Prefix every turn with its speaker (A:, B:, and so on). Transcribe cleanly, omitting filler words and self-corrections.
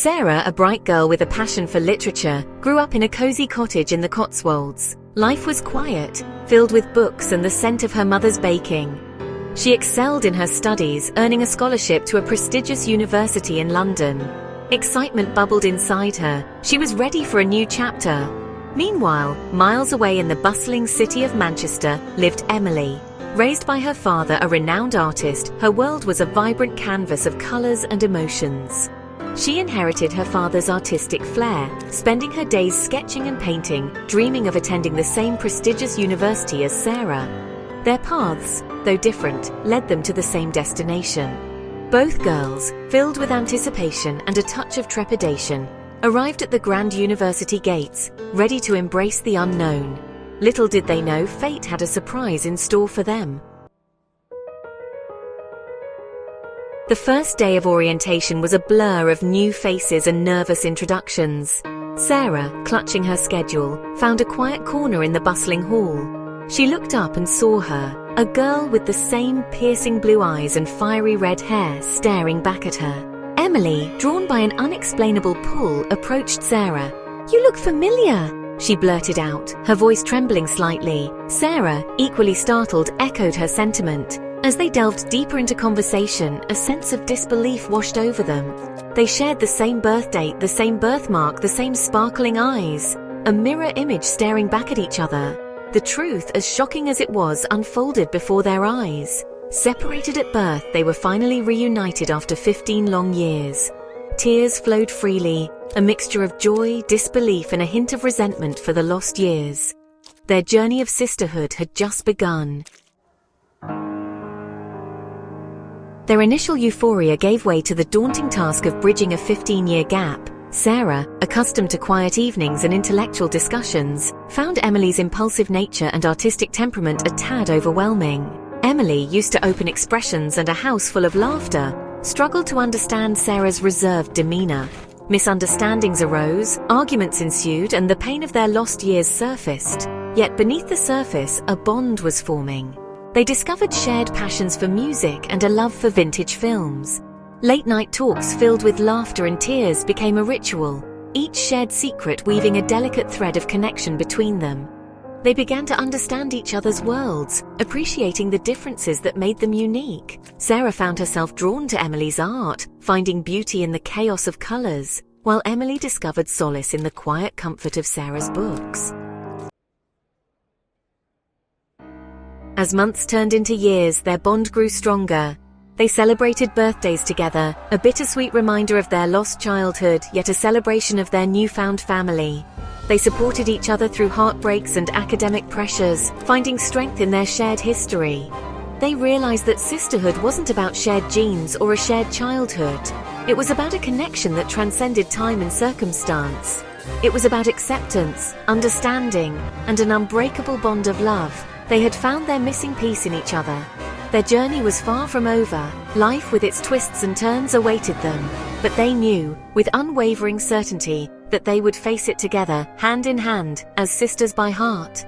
A: Sarah, a bright girl with a passion for literature, grew up in a cozy cottage in the Cotswolds. Life was quiet, filled with books and the scent of her mother's baking. She excelled in her studies, earning a scholarship to a prestigious university in London. Excitement bubbled inside her. She was ready for a new chapter. Meanwhile, miles away in the bustling city of Manchester lived Emily. Raised by her father, a renowned artist, her world was a vibrant canvas of colours and emotions. She inherited her father's artistic flair, spending her days sketching and painting, dreaming of attending the same prestigious university as Sarah. Their paths, though different, led them to the same destination. Both girls, filled with anticipation and a touch of trepidation, arrived at the grand university gates, ready to embrace the unknown. Little did they know fate had a surprise in store for them. The first day of orientation was a blur of new faces and nervous introductions. Sarah, clutching her schedule, found a quiet corner in the bustling hall. She looked up and saw her, a girl with the same piercing blue eyes and fiery red hair staring back at her. Emily, drawn by an unexplainable pull, approached Sarah. "You look familiar," she blurted out, her voice trembling slightly. Sarah, equally startled, echoed her sentiment. As they delved deeper into conversation, a sense of disbelief washed over them. They shared the same birth date, the same birthmark, the same sparkling eyes. A mirror image staring back at each other. The truth, as shocking as it was, unfolded before their eyes. Separated at birth, they were finally reunited after 15 long years. Tears flowed freely, a mixture of joy, disbelief, and a hint of resentment for the lost years. Their journey of sisterhood had just begun. Their initial euphoria gave way to the daunting task of bridging a 15-year gap. Sarah, accustomed to quiet evenings and intellectual discussions, found Emily's impulsive nature and artistic temperament a tad overwhelming. Emily, used to open expressions and a house full of laughter, struggled to understand Sarah's reserved demeanor. Misunderstandings arose, arguments ensued, and the pain of their lost years surfaced. Yet beneath the surface, a bond was forming. They discovered shared passions for music and a love for vintage films. Late-night talks filled with laughter and tears became a ritual, each shared secret weaving a delicate thread of connection between them. They began to understand each other's worlds, appreciating the differences that made them unique. Sarah found herself drawn to Emily's art, finding beauty in the chaos of colors, while Emily discovered solace in the quiet comfort of Sarah's books. As months turned into years, their bond grew stronger. They celebrated birthdays together, a bittersweet reminder of their lost childhood, yet a celebration of their newfound family. They supported each other through heartbreaks and academic pressures, finding strength in their shared history. They realized that sisterhood wasn't about shared genes or a shared childhood. It was about a connection that transcended time and circumstance. It was about acceptance, understanding, and an unbreakable bond of love. They had found their missing piece in each other. Their journey was far from over. Life with its twists and turns awaited them. But they knew, with unwavering certainty, that they would face it together, hand in hand, as sisters by heart.